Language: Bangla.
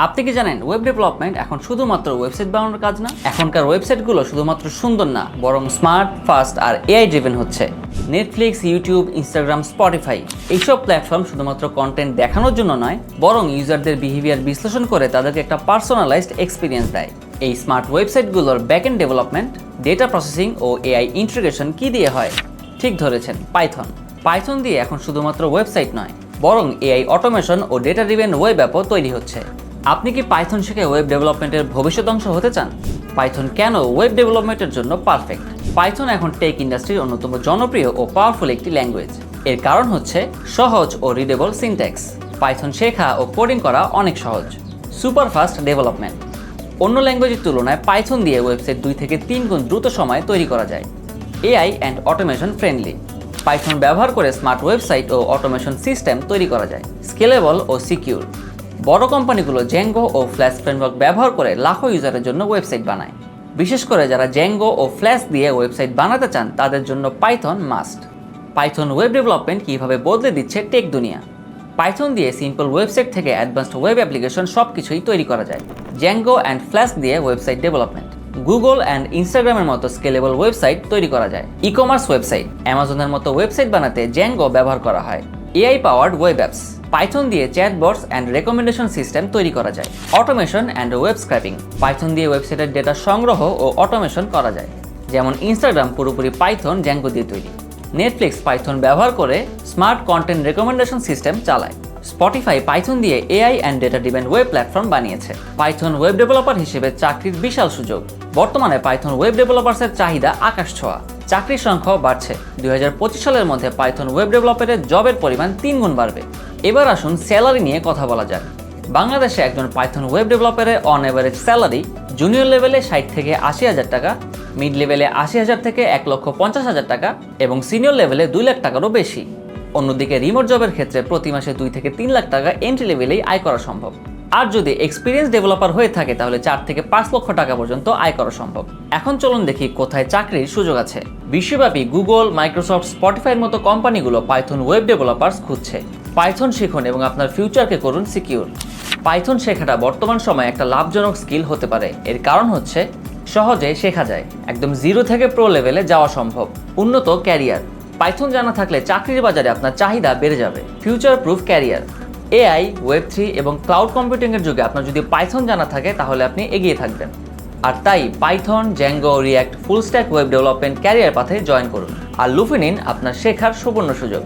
আপনি কি জানেন ওয়েব ডেভেলপমেন্ট এখন শুধুমাত্র ওয়েবসাইট বানানোর কাজ না। এখনকার ওয়েবসাইটগুলো শুধুমাত্র সুন্দর না, বরং স্মার্ট, ফাস্ট আর এআই ড্রিভেন হচ্ছে। নেটফ্লিক্স, ইউটিউব, ইনস্টাগ্রাম, স্পটিফাই এইসব প্ল্যাটফর্ম শুধুমাত্র কন্টেন্ট দেখানোর জন্য নয়, বরং ইউজারদের বিহেভিয়ার বিশ্লেষণ করে তাদেরকে একটা পার্সোনালাইজড এক্সপিরিয়েন্স দেয়। এই স্মার্ট ওয়েবসাইটগুলোর ব্যাকএন্ড ডেভেলপমেন্ট, ডেটা প্রসেসিং ও এআই ইন্টিগ্রেশন কি দিয়ে হয়? ঠিক ধরেছেন, পাইথন দিয়ে এখন শুধুমাত্র ওয়েবসাইট নয়, বরং এআই অটোমেশন ও ডেটা ড্রিভেন ওয়েব অ্যাপও তৈরি হচ্ছে। আপনি কি পাইথন শিখে ওয়েব ডেভেলপমেন্টের ভবিষ্যৎ অংশ হতে চান? পাইথন কেন ওয়েব ডেভেলপমেন্টের জন্য পারফেক্ট? পাইথন এখন টেক ইন্ডাস্ট্রির অন্যতম জনপ্রিয় ও পাওয়ারফুল একটি ল্যাঙ্গুয়েজ। এর কারণ হচ্ছে সহজ ও রিডেবল সিনট্যাক্স। পাইথন শেখা ও কোডিং করা অনেক সহজ। Super fast development. অন্য ল্যাঙ্গুয়েজের তুলনায় পাইথন দিয়ে ওয়েবসাইট 2 থেকে 3 গুণ দ্রুত সময়ে তৈরি করা যায়। AI and automation friendly. Python ব্যবহার করে স্মার্ট ওয়েবসাইট ও অটোমেশন সিস্টেম তৈরি করা যায়। স্কেলেবল ও সিকিউর। বড় কোম্পানিগুলো জ্যাঙ্গো ও ফ্ল্যাশ ফ্রেমওয়ার্ক ব্যবহার করে লাখো ইউজারের জন্য ওয়েবসাইট বানায়। বিশেষ করে যারা জ্যাঙ্গো ও ফ্ল্যাশ দিয়ে ওয়েবসাইট বানাতে চান তাদের জন্য Python must. Python web development কীভাবে বদলে দিচ্ছে টেক দুনিয়া। পাইথন দিয়ে সিম্পল ওয়েবসাইট থেকে অ্যাডভান্সড ওয়েব অ্যাপ্লিকেশন সব কিছুই তৈরি করা যায়। জ্যাঙ্গো অ্যান্ড ফ্ল্যাশ দিয়ে ওয়েবসাইট ডেভেলপমেন্ট। গুগল অ্যান্ড ইনস্টাগ্রামের মতো স্কেলেবল ওয়েবসাইট তৈরি করা যায়। ই কমার্স ওয়েবসাইট, অ্যামাজনের মতো ওয়েবসাইট বানাতে জ্যাঙ্গো ব্যবহার করা হয়। AI powered web apps. Python দিয়ে চ্যাটবটস অ্যান্ড রেকমেন্ডেশন সিস্টেম তৈরি করা যায়। Automation and web scraping. Python দিয়ে ওয়েবসাইটের ডেটা সংগ্রহ ও অটোমেশন করা যায়। যেমন ইনস্টাগ্রাম পুরোপুরি পাইথন জ্যাঙ্গো দিয়ে তৈরি। নেটফ্লিক্স পাইথন ব্যবহার করে স্মার্ট কন্টেন্ট রেকমেন্ডেশন সিস্টেম চালায়। স্পটিফাই পাইথন দিয়ে AI and data driven web platform বানিয়েছে। পাইথন ওয়েব ডেভেলপার হিসেবে চাকরির বিশাল সুযোগ। বর্তমানে পাইথন ওয়েব ডেভেলপার্সের চাহিদা আকাশ ছোঁয়া। চাকরির সংখ্যাও বাড়ছে। 2025 সালের মধ্যে পাইথন ওয়েব ডেভেলপারের জবের পরিমাণ 3 গুণ বাড়বে। এবার আসুন স্যালারি নিয়ে কথা বলা যাক। বাংলাদেশে একজন পাইথন ওয়েব ডেভেলপারের অন এভারেজ স্যালারি জুনিয়র লেভেলে 60 থেকে 80,000 টাকা, মিড লেভেলে 80,000 থেকে 1,50,000 টাকা এবং সিনিয়র লেভেলে 2 লাখ টাকারও বেশি। অন্যদিকে রিমোট জবের ক্ষেত্রে প্রতি মাসে 2 থেকে 3 লাখ টাকা এন্ট্রি লেভেলেই আয় করা সম্ভব। আর যদি এক্সপিরিয়েন্স ডেভেলপার হয়ে থাকে তাহলে 4 থেকে 5 লক্ষ টাকা পর্যন্ত আয় করা সম্ভব। এখন চলুন দেখি কোথায় চাকরির সুযোগ আছে। বিশ্বব্যাপী গুগল, মাইক্রোসফট, স্পটিফাইয়ের মতো কোম্পানিগুলো পাইথন ওয়েব ডেভেলপার্স খুঁজছে। পাইথন শিখুন এবং আপনার ফিউচারকে করুন সিকিউর। পাইথন শেখাটা বর্তমান সময়ে একটা লাভজনক স্কিল হতে পারে। এর কারণ হচ্ছে সহজে শেখা যায়, একদম জিরো থেকে প্রো লেভেলে যাওয়া সম্ভব। উন্নত ক্যারিয়ার। পাইথন জানা থাকলে চাকরির বাজারে আপনার চাহিদা বেড়ে যাবে। Future proof career. এআই, ওয়েব3 এবং ক্লাউড কম্পিউটিংয়ের যুগে আপনার যদি পাইথন জানা থাকে তাহলে আপনি এগিয়ে থাকবেন। আর তাই Python, Django, React, full stack web development career পাথে জয়েন করুন আর লুফে নিন আপনার শেখার সুবর্ণ সুযোগ।